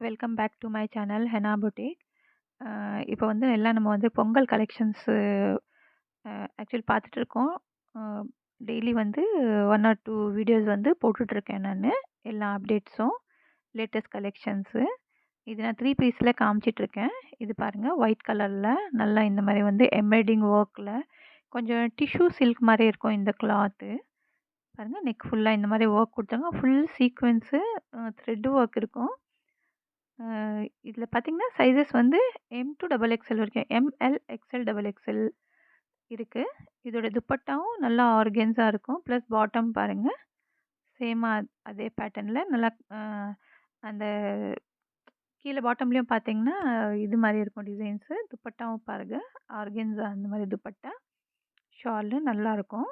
Welcome back to my channel Hena boutique. இப்போ வந்து எல்லாம் நம்ம வந்து பொங்கல் கலெக்ஷன்ஸு ஆக்சுவலி பார்த்துட்ருக்கோம். டெய்லி வந்து 1 ஆர் 2 வீடியோஸ் வந்து போட்டுட்ருக்கேன் நானு. எல்லா அப்டேட்ஸும், லேட்டஸ்ட் கலெக்ஷன்ஸு. இது நான் 3 பீஸ்ல காமிச்சிட்ருக்கேன். இது பாருங்க ஒயிட் கலர்ல நல்லா இந்த மாரி வந்து எம்ப்ராய்டிங் ஒர்க்ல கொஞ்சம் டிஷ்யூ சில்க் மாரி இருக்கும் இந்த கிளாத்து. பாருங்க நெக் ஃபுல்லா இந்த மாரி ஒர்க் குடுத்தாங்க. ஃபுல் சீக்வென்ஸு த்ரெட் ஒர்க் இருக்கும். இதில பார்த்தீங்கன்னா, சைஸஸ் வந்து எம் டூ டபுள் எக்ஸ்எல் வரைக்கும். எம்எல், எக்ஸ்எல், டபுள் எக்ஸ்எல் இருக்கு. இதோட துப்பட்டாவும் நல்லா ஆர்கென்ஸா இருக்கும். ப்ளஸ் பாட்டம் பாருங்க. சேமா அதே பேட்டர்ன்ல நல்லா அந்த கீழ பாட்டம்லயும் பார்த்தீங்கன்னா, இது மாரி இருக்கும் டிசைன்ஸு. துப்பட்டாவும் பாருங்க. ஆர்கென்ஸா அந்த மாரி துப்பட்டா. ஷாலு நல்லாருக்கும்.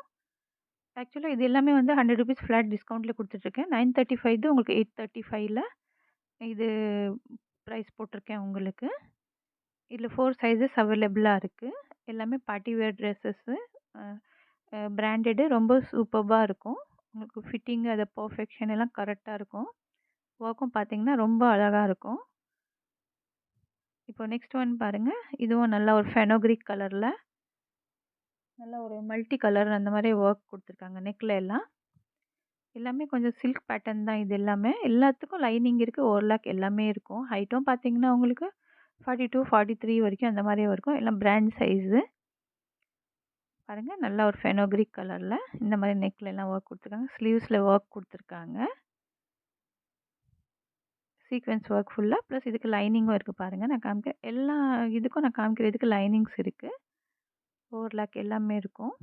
ஆக்சுவலா இது எல்லாமே வந்து ₹100 ஃப்ளாட் டிஸ்கவுண்ட்ல குடுத்துட்டுருக்கேன். 935 இது உங்களுக்கு 835ல இது பிரைஸ் போட்டிருக்கேன் உங்களுக்கு. இதில 4 சைஸஸ் அவைலபிளா இருக்கு. எல்லாமே பார்ட்டி வேர் ட்ரெஸஸு. அ அ பிராண்டடு ரொம்ப சூப்பர்பா இருக்கும். உங்களுக்கு ஃபிட்டிங் அது பெர்ஃபெக்ஷன் எல்லாம் கரெக்ட்டா இருக்கும். ஒர்க்கும் பார்த்தீங்கன்னா, ரொம்ப அழகா இருக்கும். இப்போ நெக்ஸ்ட் ஒன் பாருங்க. இதுவும் நல்ல ஒரு ஃபெனோக்ரிக் கலர்ல நல்ல ஒரு மல்டி கலர் அந்த மாரி ஒர்க் குடுத்துருக்காங்க நெக்ல எல்லாம். எல்லாமே கொஞ்சம் சில்க் பேட்டர்ன் தான் இது எல்லாமே. எல்லாத்துக்கும் லைனிங் இருக்கு, ஓவர்லாக் எல்லாமே இருக்கும். ஹைட்டும் பார்த்தீங்கன்னா, உங்களுக்கு 42, 43 வரைக்கும் அந்த மாரி இருக்கும். எல்லாம் பிராண்ட் சைஸு. பாருங்க நல்லா ஒரு ஃபெனோக்ரிக் கலர்ல இந்த மாரி நெக்ல எல்லாம் ஒர்க் குடுத்துருக்காங்க. ஸ்லீவ்ஸ்ல ஒர்க் குடுத்துருக்காங்க. சீக்வென்ஸ் ஒர்க் ஃபுல்லா ப்ளஸ் இதுக்கு லைனிங்கும் இருக்கு பாருங்க. நான் காமிக்கிறேன். எல்லா இதுக்கும் நான் காமிக்கிறதுக்கு லைனிங்ஸ் இருக்கு. ஓவர்லாக் எல்லாமே இருக்கும்.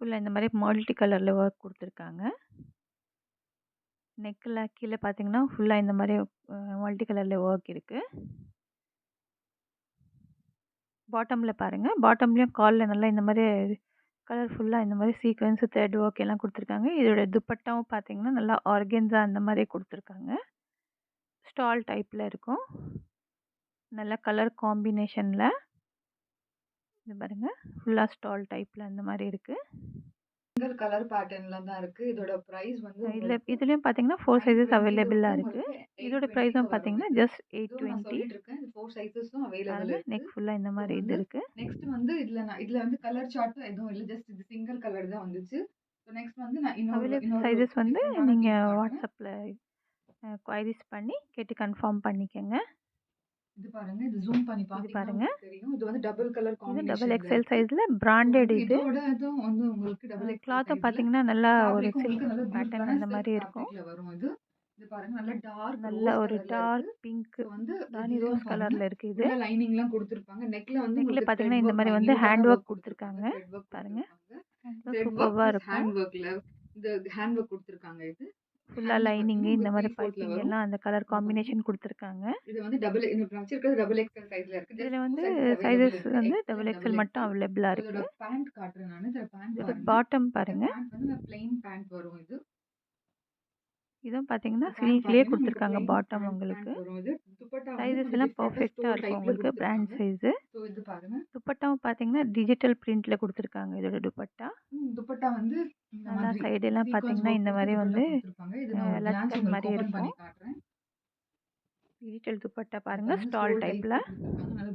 ஃபுல்லா இந்த மாரி மல்டி கலர்ல ஒர்க் குடுத்துருக்காங்க. நெக்ல கீழ பார்த்தீங்கன்னா, ஃபுல்லா இந்த மாரி மல்டி கலர்ல ஒர்க் இருக்கு. பாட்டம்ல பாருங்க. பாட்டம்லயும் கால்ல நல்லா இந்த மாரி கலர்ஃபுல்லா இந்த மாரி சீக்வென்ஸ், த்ரெட் ஒர்க் எல்லாம் குடுத்துருக்காங்க. இதோட துப்பட்டாவும் பார்த்தீங்கன்னா, நல்லா ஆர்கென்ஸா அந்த மாரி குடுத்துருக்காங்க. ஸ்டால் டைப்ல இருக்கும். நல்ல கலர் காம்பினேஷன்ல. இது பாருங்க. ஃபுல்லா ஸ்டால் டைப்ல அந்த மாரி இருக்கு. சிங்கிள் கலர் பேட்டர்ன்ல தான் இருக்கு. இதோட பிரைஸ் வந்து உங்களுக்கு இதுலயும் பார்த்தீங்கன்னா, 4 சைஸஸ் 920 அவைலபிளா இருக்கு. உங்களுக்கு இதோட 820க்கு பிரைஸும் வரும் பார்த்தீங்கன்னா, இது. ஜஸ்ட் இதுவும் நான் 820. சொல்லிட்டு இருக்கேன். இது 4 சைஸஸும் அவைலபிள் பாருங்க இருக்கு. நெக் ஃபுல்லா இந்த ஸோ மாரி இது வந்து இருக்கு. நெக்ஸ்ட் வந்து இதுல வந்து கலர் சார்ட்டும் எதுவும் இல்ல. ஜஸ்ட் இது சிங்கிள் கலர் தான் வந்துச்சு. ஸோ நெக்ஸ்ட் வந்து நான் இன்னொரு அவைலபிள் இன்னொரு சைஸஸ் வந்து டிஃபரண்டான நீங்க பீஸ் காட்டுறேன். WhatsAppல குவைரீஸ் பண்ணி கேட்டு கன்ஃபார்ம் பண்ணிக்கங்க. இது பாருங்க. இது ஜூம் பண்ணி இது பார்த்தீங்கன்னா பாருங்க. உங்களுக்கு தெரியும். இது வந்து டபுள் கலர் இது டபுள் காம்பினேஷன்ல எக்ஸ்எல் இருக்கு. சைஸ்ல ஸோ பிராண்டட் வந்து இது. இதோட இதுவும் வந்து உங்களுக்கு டபுள் எக்ஸ்எல் கிளாத்தும் சைஸ்ல. பார்த்தீங்கன்னா, நல்லா ஒரு ஃபேப்ரிக்கும் சில்க் உங்களுக்கு நல்ல பேட்டர்ன் பியூட்டிஃபுல்லான அந்த சில்க் மாரி இருக்கும். ஃபேப்ரிக்ல வரும் இது. இது பாருங்க நல்ல டார்க் நல்ல ரோஸ் ஒரு கலர்ல இருக்கு. டார்க் பிங்க் ஸோ வந்து ராணி ரோஸ் இதுலயும் பாருங்க, கலர்ல இருக்கு இது. உள்ள லைனிங்லாம் குடுத்துருப்பாங்க. நெக்ல வந்து நெக்ல உங்களுக்கு த்ரெட் பார்த்தீங்கன்னா, இந்த ஒர்க் மாரி வந்து மைன்யூட்டான ஹேண்ட் ஒர்க் ஒர்க் குடுத்துருப்பாங்க. குடுத்துருக்காங்க. த்ரெட் ஒர்க் பாருங்க. குடுத்துருப்பாங்க. அதுவும் த்ரெட் ஒர்க் சூப்பர்பா பிளஸ் இருக்கும். ஹேண்ட் ஒர்க்ல இந்த ஹேண்ட் ஒர்க் குடுத்துருக்காங்க இது. ஃபுல்லா ஹேண்ட் லைனிங் பார்த்தீங்கன்னா இந்த உங்களுக்கு மாரி 3/4ல பைப்பிங் வரும். எல்லாம் அந்த கலர் இது பாருங்க. காம்பினேஷன் குடுத்துருக்காங்க. இது வந்து நான் வச்சிருக்கிறது டபுள் எக்ஸ்எல் சைஸ்ல இருக்கு. ஜஸ்ட் இதுல 2 வந்து சைஸஸ் அவைலபிள் சைஸஸ் இருக்கு. வந்து XL double and double XL மட்டும் எக்ஸ்எல். அவைலபிளா ஸோ இதோட இருக்கு. பேண்ட் காட்டுறேன் நானு. இதோட பேண்ட் இதோட பாருங்க. பாட்டம் இந்த பாருங்க. பேண்ட் வந்து பிளெயின் பேண்ட் வரும் இது. இதுவும் பார்த்தீங்கன்னா, இந்த பேண்ட் சில்க்லயே பார்த்தீங்கன்னா, உங்களுக்கு குடுத்துருக்காங்க பிளெயின் பாட்டம் உங்களுக்கு. பேண்ட் வரும் இது. துப்பட்டா வந்து சைஸஸ் கொஞ்சம் எல்லாம் டிஃபரெண்டா பெர்ஃபெக்ட்டா ஸ்டோல் இருக்கும் டைப்ல உங்களுக்கு பிராண்ட் குடுத்துருக்காங்க. சைஸு. ஸோ இது பாருங்க. துப்பட்டாவும் பார்த்தீங்கன்னா, டிஜிட்டல் பிரிண்ட்ல குடுத்துருக்காங்க இதோட துப்பட்டா. துப்பட்டா வந்து இந்த நல்லா மாதிரி சைடெல்லாம் சீக்வென்ஸ் பார்த்தீங்கன்னா, ஒர்க் இந்த குடுத்து மாரி துப்பட்டா வந்து குடுத்துருப்பாங்க. இது நான் ஒரு கிளான்ஸ் லட்கன் உங்களுக்கு மாரி ஓப்பன் பண்ணி இருக்கும். காட்டுறேன். டிஜிட்டல் துப்பட்டா இது பாருங்க பாருங்க ஸ்டால் ஸ்டோல் டைப்ல. டைப்ல குடுத்துருக்காங்க. நல்ல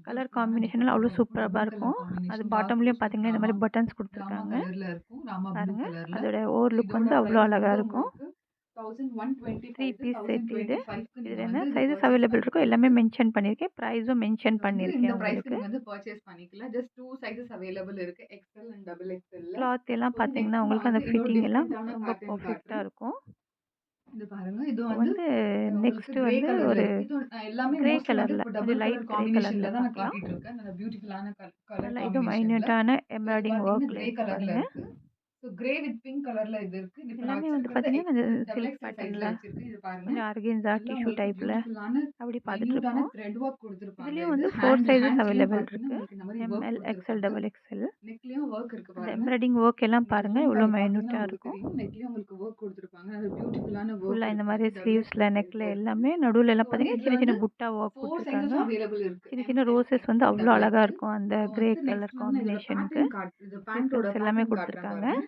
கலர் பியூட்டிஃபுல்லான காம்பினேஷன்லாம் துப்பட்டாவா அவ்வளோ இருக்கும். சூப்பரா டபுள் இருக்கும். கலர் அது காம்பினேஷன் டார்க் பாட்டம்லயும் ரோஸ் வித் பார்த்தீங்கன்னா, இந்த மாரி பட்டன்ஸ் ராமா குடுத்துருக்காங்க. கலர்ல இருக்கும். ராமா ப்ளூ பாருங்க. கலர்ல. அதோட ஓவர் லுக் இதோட வந்து அவ்வளோ பிரைஸ் அழகா வந்து இருக்கும். உங்களுக்கு 3 1125 பீஸ் செட் இது. 1025க்கு நீங்க இதுல என்ன வந்து இது சைஸஸ் பர்ச்சேஸ் அவைலபிள் இருக்கோ பண்ணிக்கலாம் எல்லாமே இது. மென்ஷன் பண்ணியிருக்கேன். பிரைஸும் மென்ஷன் இது வந்து இந்த பண்ணியிருக்கேன் பிரைஸ்க்கு உங்களுக்கு. நீங்க வந்து பர்ச்சேஸ் பண்ணிக்கலாம். ஜஸ்ட் 2 சைஸஸ் அவைலபிள் இருக்கு. எக்ஸ்எல் அண்ட் டபுள் எக்ஸ்எல்ல. கிளாத் எல்லாம் ஸோ வந்து பார்த்தீங்கன்னா, நெக்ஸ்ட் நான் உங்களுக்கு வந்து அந்த இன்னொரு ஃபிட்டிங் எல்லாம் டிஃபரெண்டான ரொம்ப பேட்டர்ன் பெர்ஃபெக்ட்டா காட்டுறேன். இருக்கும். இது பாருங்க. இது இப்போ வந்து வந்து உங்களுக்கு நெக்ஸ்ட் கிரே வந்து கலர்ல ஒரு இருக்கு. இது எல்லாமே கிரே மோஸ்ட்லி வந்து கலர்ல இப்போ கொஞ்சம் டபுள் லைட் கலர் கிரே கலர்ல காம்பினேஷன்ல தான் நான் பார்க்கலாம். காட்டிட்டு இருக்கேன். நல்ல பியூட்டிஃபுல்லான கலர் நல்லா இது காம்பினேஷன்ல. மைன்யூட்டான ஸோ இது எம்ப்ராய்டிங் பார்த்தீங்கன்னா ஒர்க்ல கிரே இருக்கு கலர்ல பாருங்க. இருக்கு. ஸோ கிரே வித் பிங்க் கலர்ல இது இருக்கு. இப்ப நான் எல்லாமே வந்து வச்சிருக்கிறது பார்த்தீங்கன்னா, அந்த டபுள் சில்க் எக்ஸ்எல் பேட்டர்ன்ல சைஸ்ல வச்சிருக்கேன். இது பாருங்க. கொஞ்சம் ஆர்கென்ஸா நல்லா டிஷ்யூ உங்களுக்கு டைப்ல பியூட்டிஃபுல்லான அப்படி மைன்யூட்டான பார்த்துட்ருக்கோம். த்ரெட் ஒர்க் குடுத்துருப்பாங்க இதுலயும் இது. வந்து 4 சைஸஸ் ஹேண்ட்ஸ்லயும் அவைலபிள் பார்த்தீங்கன்னா, இருக்கு. உங்களுக்கு இந்த மாரி ஒர்க் எம்எல், எக்ஸ்எல், குடுத்துருப்பாங்க. Double XL. நெக்லயும் ஒர்க் இருக்கு அந்த பாருங்க. எம்ப்ராய்டிங் ஒர்க் எல்லாம் உங்களுக்கு பாருங்க ஜூம் எவ்வளோ பண்ணி பார்த்தீங்கன்னா மைன்யூட்டா உங்களுக்கு இருக்கும். தெரியும். நெக்லயும் உங்களுக்கு ஒர்க் குடுத்துருப்பாங்க. நல்ல பியூட்டிஃபுல்லான ஒர்க் ஃபுல்லா இந்த இருக்கு மாரி இது. டபுள் ஸ்லீவ்ஸ்ல, எக்ஸ்எல் நெக்ல சைஸ்ல இருக்கு. எல்லாமே நடுவுல ஸோ எல்லாம் வந்து பார்த்தீங்கன்னா, இதுல சின்ன வந்து சின்ன புட்டா ஒர்க் 4 குடுத்துருக்காங்க. சைஸஸும் அவைலபிள் இருக்கு. சின்ன சின்ன எம்எல், ரோசஸ் வந்து எக்ஸ்எல், அவ்வளோ டபுள் அழகா எக்ஸ்எல். இருக்கும். அந்த ஸோ கிரே வந்து கலர் நெக்ஸ்ட் வந்து நான் இதோட காம்பினேஷனுக்கு பேட்டர்ன் இது பேண்டோட சீக்வென்ஸ் எல்லாமே பேட்டர்ன் காட்டுறேன் குடுத்துருக்காங்க. பாருங்க.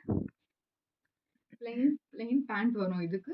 பிளெயின் பிளெயின் பேண்ட் வரும் இதுக்கு.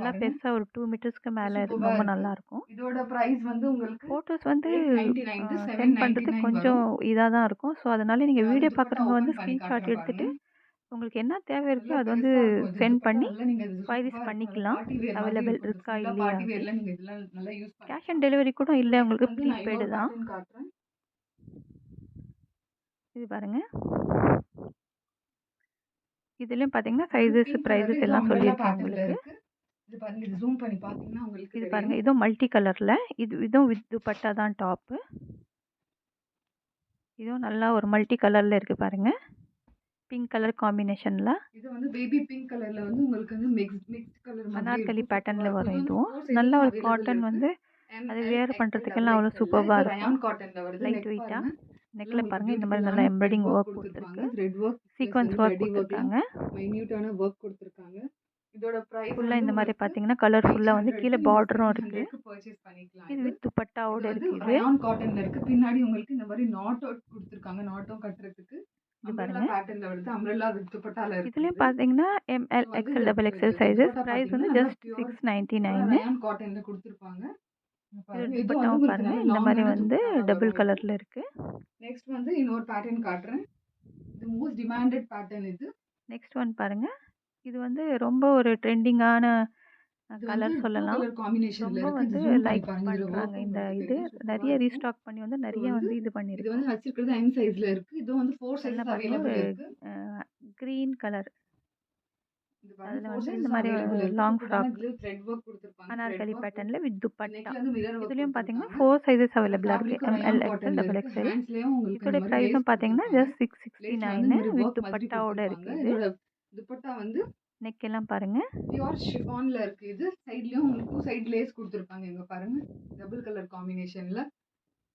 நல்லா பாருங்க. பெருசா ஒரு 2 மீட்டர்ஸ்க்கு மேல சூப்பர்பா ரொம்ப இருக்கு. நல்லாருக்கும். இதோட பிரைஸ் வந்து உங்களுக்கு ஃபோட்டோஸ் வந்து 899 சென்ட் பண்றதுக்கு 799 கொஞ்சம் வரும். இதா தான் இருக்கும். ஸோ, அதனால நீங்க அது வீடியோ துப்பட்டா பார்க்குறவங்க வந்து ஓப்பன் பண்ணி ஸ்கிரீன்ஷாட் காட்டுறேன் பாருங்க. எடுத்துட்டு, உங்களுக்கு என்ன தேவை இருக்கோ நல்லா அது வந்து பெருசா இருக்கும். இது சென்ட் துப்பட்டா பண்ணி நல்லா நீங்க அது பர்ச்சேஸ் சூப்பர்பா இருக்கும். நல்லா பண்ணிக்கலாம். பார்ட்டி வேர் மாதிரி அவைலபிள் இருக்கும். இது இருக்கா ஃபுல்லா இல்லையா பார்ட்டி அப்படின்னு. வேர்ல நீங்க இதெல்லாம் நல்லா யூஸ் கேஷ் ஆன் பண்ணிக்கலாம். டெலிவரி கூட இல்ல நெக்ஸ்ட் உங்களுக்கு வந்து நான் ப்ரீபெய்டு இன்னொரு தான். பேட்டர்ன் காட்டுறேன். இது பாருங்க. இதுலயும் பார்த்தீங்கன்னா, இது வந்து சைஸஸ், பிங்க் கலர்ல பிரைஸஸ் இது எல்லாம் அம்ப்ரெல்லா சொல்லியிருக்கேன் பேட்டர்ன்ல உங்களுக்கு. இருக்கு. இது பாருங்க. இது ஜூம் பண்ணி பார்த்தீங்கன்னா உங்களுக்கு இது பாருங்க. தெரியும். இதுவும் மல்டி கலர்ல. இதுவும் வித் துப்பட்டா தான் டாப்பு. இதுவும் நல்லா ஒரு மல்டி கலர்ல இருக்கு பாருங்க. பிங்க் கலர் காம்பினேஷன்ல. இது வந்து பேபி பிங்க் கலர்ல வந்து உங்களுக்கு வந்து மிக்ஸ்ட் கலர் மாதிரி அனார்கலி இருக்கும். சூப்பரா பேட்டர்ன்ல இருக்கும். வரும் இது வந்து இதுவும். 4 நல்ல சைஸஸும் ஒரு அவைலபிள் காட்டன் இருக்கு. வந்து அது எம்எல், வியர் எக்ஸ்எல், பண்ணுறதுக்கெல்லாம் டபுள் அவ்வளோ எக்ஸ்எல்ல. சூப்பர்பா இது இருக்கும். ரயான் காட்டன்ல வருது. லைட் நெக் வெயிட்டா. பாருங்க. இதுல நெக்ல உங்களுக்கு பாருங்க இந்த மாதிரி நல்லா பியூட்டிஃபுல்லான த்ரெட் எம்ப்ராய்டிங் ஒர்க் ஒர்க் குடுத்துருப்பாங்க. குடுத்துருக்கு. த்ரெட் ஒர்க் பிளஸ் சீக்வென்ஸ் வந்து ஒர்க் ஜரி ஒர்க்லாம் குடுத்துருக்காங்க. மைன்யூட்டான ஒர்க் குடுத்துருக்காங்க. இதோட பிரைஸ் ஃபுல்லா வந்து இந்த மாதிரி உங்களுக்கு பார்த்தீங்கன்னா, கலர்ஃபுல்லா வந்து 800க்கு கீழ நீங்க பார்டரும் இருக்கு. 700க்கு பர்ச்சேஸ் பண்ணிக்கலாம் இது இது. வித் இது துப்பட்டாவோட வந்து இருக்கு இது. ரயான் காட்டன்ல இருக்கு. பின்னாடி உங்களுக்கு இந்த மாரி நாட் அவுட் குடுத்துருக்காங்க. நாட்டும் கட்டுறதுக்கு. இது அம்ப்ரெல்லா பாருங்க. பேட்டர்ன்ல வருது. அம்ப்ரெல்லா வித் துப்பட்டால இருக்கு இதுலயும் இது. பார்த்தீங்கன்னா, ஸோ எம்எல், வந்து எக்ஸ்எல், டபுள் இது எக்ஸ்எல் சைஸஸ். துப்பட்டா பிரைஸ் பார்த்தீங்கன்னா, வந்து நல்லா ஜஸ்ட் பியூர் 699. ரயான் காட்டன்ல குடுத்துருப்பாங்க. இங்க இது பாருங்க. இதுவும் வந்து துப்பட்டாவும் உங்களுக்கு பாருங்க. நல்ல இந்த மாதிரி லாங்கான வந்து துப்பட்டா தான் டபுள் வரும் இது. கலர்ல இருக்கு. நெக்ஸ்ட் வந்து இன்னொரு பேட்டர்ன் காட்டுறேன். இது மோஸ்ட் டிமாண்டட் பேட்டர்ன் இது. நெக்ஸ்ட் ஒன் பாருங்க. இது வந்து ரொம்ப ஒரு ட்ரெண்டிங்கான இது வந்து கலர் 2 சொல்லலாம். கலர் காம்பினேஷன்ல ரொம்ப இருக்கு. இது வந்து ஜூம் பண்ணி லைக் பாருங்க. இதுல பண்றாங்க. ஒர்க் இந்த உங்களுக்கு இது தெரியும். சூப்பரா நெறைய இருக்கும். ரீஸ்டாக் பண்ணி வந்து ஸோ நெறைய வந்து வந்து இது இது பண்ணியிருக்கோம். வந்து நான் வச்சிருக்கிறது எம் சைஸ்ல இருக்கு. இது வந்து 4 நல்லா சைஸஸ் பாருங்க ஒரு அவைலபிள் இருக்கு. அ கிரீன் கலர். இது பாருங்க அதுல 4 வந்து இந்த சைஸஸும் மாரி அவைலபிள் இருக்கு. லாங் சூப்பரான ஃப்ராக் இதுல த்ரெட் ஒர்க் குடுத்துருப்பாங்க. த்ரெட் அனார்கலி ஒர்க் வித் பேட்டர்ன்ல வித் துப்பட்டா. நெக்ல வந்து மிரர் ஒர்க் இதுலயும் பார்த்தீங்கன்னா, குடுத்துருக்காங்க. 4 சைஸஸ் இதோட அவைலபிளா இருக்கு. ஃபேப்ரிக்கும் எம்எல், ரயான் எக்ஸ்எல், காட்டன்ல டபுள் இருக்கு. எக்ஸ்எல். ஹேண்ட்ஸ்லயும் உங்களுக்கு இதோட இந்த மாரி லேஸ் பிரைஸும் பார்த்தீங்கன்னா, குடுத்துருப்பாங்க. ஜஸ்ட் லேஸ்ல வந்து இந்த 669 மாரி வித் ஒர்க் மாதிரி துப்பட்டாவோட குடுத்துருப்பாங்க. இருக்கு இது. இதோட துப்பட்டா வந்து நெக் எல்லாம் பாருங்க. பியூர் ஷிஃபான்ல இருக்கு இது. சைட்லயும் உங்களுக்கு 2 சைடு லேஸ் குடுத்துருப்பாங்க. இங்க பாருங்க. டபுள் கலர் காம்பினேஷன்ல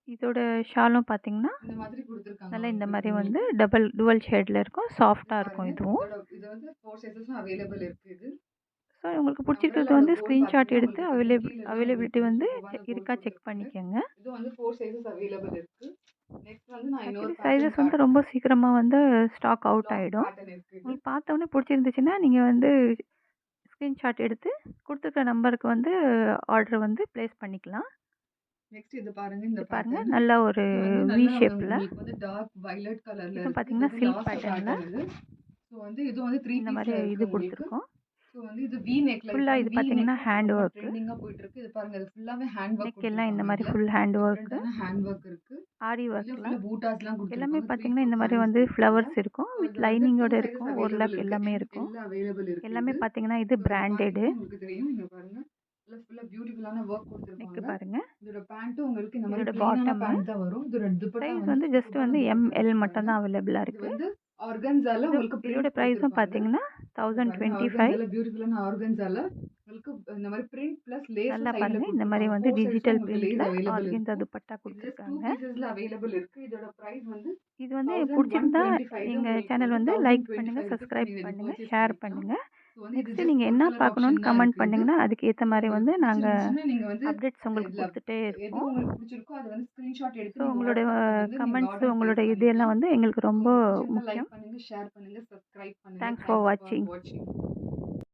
இதோட ஷாலும் பார்த்தீங்கன்னா, இந்த மாதிரி குடுத்துருக்காங்க நல்லா இந்த உங்களுக்கு மாரி வந்து உங்களுக்கு. டுவல் ஷேட்ல இருக்கும். இது சாஃப்ட்டா இருக்கும் பாருங்க. இதுவும். இது வந்து 4 சைஸஸும் அவைலபிள் இருக்கு இது. ஸோ உங்களுக்கு பிடிச்சிருக்கிறது அம்ப்ரெல்லாவோட வந்து போல் ஸ்க்ரீன்ஷாட் பார்த்தீங்கன்னா, எடுத்து உங்களுக்கு தெரியும். கீழலாம் உங்களுக்கு அவைலபிலிட்டி வந்து வந்து சூப்பரான போல் இருக்கா செக் குடுத்துருப்பாங்க. பண்ணிக்கங்க. இது வந்து 4 சைஸஸ் அவைலபிள் இருக்கு. நெக்ஸ்ட் வந்து நான் இன்னொரு ஆக்சுவலி பேட்டர்ன் சைஸஸ் வந்து காட்டுறேன். ரொம்ப சீக்கிரமா வந்து ஸ்டாக் அவுட் லாஃப்ட் ஆயிடும். பேட்டர்ன் இருக்கு இது. உங்களுக்கு பார்த்தோனே பிடிச்சிருந்துச்சுன்னா, நீங்க வந்து ஸ்க்ரீன்ஷாட் எடுத்து குடுத்துருக்க நம்பருக்கு வந்து ஆர்டர் வந்து பிளேஸ் பண்ணிக்கலாம். நெக்ஸ்ட் இது பாருங்க இந்த இது பாருங்க பேட்டர்ன். நல்ல ஒரு இது வந்து வி நல்லா ஷேப்ல. உங்களுக்கு வந்து டார்க் வயலட் கலர்ல இதுவும் இருக்கு. இது பார்த்தீங்கன்னா, வந்து சில்க் லாஸ்ட் பேட்டர்ன்ல பேட்டர்ன் இது. ஸோ வந்து இது வந்து 3 இந்த மாரி பீஸ்ல இருக்கு இது உங்களுக்கு. குடுத்துருக்கோம். ஸோ வந்து இது வி நெக்ல இப்போ ஃபுல்லா வந்து இது வி நெக் பார்த்தீங்கன்னா, தான் இப்போ ஹேண்ட் ரொம்ப ஒர்க்கு. ட்ரெண்டிங்கா போயிட்டு இருக்கு. இது பாருங்க இது ஃபுல்லாவே ஹேண்ட் ஒர்க் நெக் எல்லாம் இந்த குடுத்துருப்பாங்க மாரி இதுல. Full hand work. டிஃபரெண்டான ஹேண்ட் ஒர்க் இருக்கு. ஆரி இதுல ஒர்க்ல. ஃபுல்லா பூட்டாஸ்லாம் எல்லாமே குடுத்துருப்பாங்க. 3, பார்த்தீங்கன்னா, 4 இந்த மாரி ஹேண்டில்ஸ் வந்து குடுப்பாங்க. ஃப்ளவர்ஸ் இருக்கும். ஸோ வித் இதுல வந்து 2 லைனிங்கோட சைஸஸ் இருக்கும். அவைலபிள் ஓவர்லாக் இருக்கு. எல்லாமே எம், இருக்கும். எல் அவைலபிள் இருக்கு எல்லாமே இது. பார்த்தீங்கன்னா, இது ஸோ இது பிராண்டடு. பார்த்தீங்கன்னா உங்களுக்கு தெரியும். இங்க பாருங்க. ஃபுல்லா பியூட்டிஃபுல்லான ஒர்க் நெக் குடுத்துருப்பாங்க. பாருங்க. இதோட பேண்ட்டும் உங்களுக்கு இந்த மாரி இதோட பிளெயினான பாட்டமு பேண்ட் தான் வரும். இதோட துப்பட்டா சைஸ் வந்து வந்து ஜஸ்ட் சூப்பரான வந்து துப்பட்டா எம்.எல் இருக்கு மட்டும் பாருங்க. தான் அவைலபிளா இது இருக்கு. வந்து ஆர்கன்ஸால உங்களுக்கு இதோட பிரிண்ட் பிரைஸும் குடுத்துருப்பாங்க. பார்த்தீங்கன்னா, இங்க பாருங்க 1025. ஆர்கன்ஸால பியூட்டிஃபுல்லான ஆர்கன்ஸால உங்களுக்கு இந்த மாரி பிரிண்ட் பிளஸ் லேஸும் நல்லா சைடுல பாருங்க. இந்த மாரி குடுத்துருப்பாங்க. வந்து 4 சைஸும் டிஜிட்டல் உங்களுக்கு பிரிண்ட்ல லேஸ் அவைலபிள் ஆர்கென்ஸா இருக்கும். துப்பட்டா இது ஜஸ்ட் 2 குடுத்துருக்காங்க. பீசஸ்ல அவைலபிள் இருக்கு. இதோட பிரைஸ் வந்து இது வந்து புடிச்சிருந்தா 1125 எங்க உங்களுக்கு சேனல் வந்து வந்து லைக் பண்ணுங்க, 1025 க்கு சப்ஸ்கிரைப் நீங்க இது பண்ணுங்க, பர்ச்சேஸ் ஷேர் பண்ணிக்கலாம். பண்ணுங்க. ஸோ வந்து இது நெக்ஸ்ட் ஜஸ்ட் நீங்க ஒரு என்ன கலர் ஆப்ஷன் பார்க்கணும்னு தான் கமெண்ட் இருக்கு இது. பண்ணீங்கன்னா, அதுக்கு ஏத்த ஸோ மாரி வந்து உங்களுக்கு நாங்க பிடிச்சிருந்துச்சுன்னா நீங்க வந்து அப்டேட்ஸ் உங்களுக்கு இதுல குடுத்துட்டே எது இருப்போம். உங்களுக்கு பிடிச்சிருக்கோ அத வந்து ஸ்கிரீன்ஷாட் ஸோ எடுத்து நீங்க உங்களோட WhatsAppல வந்து நீங்க கமெண்ட்ஸ், ஆர்டர் உங்களோட பிளேஸ் இது எல்லாம் பண்ணிக்கலாம். வந்து எங்களுக்கு ஸோ ரொம்ப உங்களுக்கு பிடிச்சிருந்தா லைக் முக்கியம். பண்ணுங்க, ஷேர் பண்ணுங்க, சப்ஸ்கிரைப் பண்ணுங்க. தேங்க்ஸ் ஃபார் தேங்க்ஸ் ஃபார் வாட்சிங். வாட்சிங்.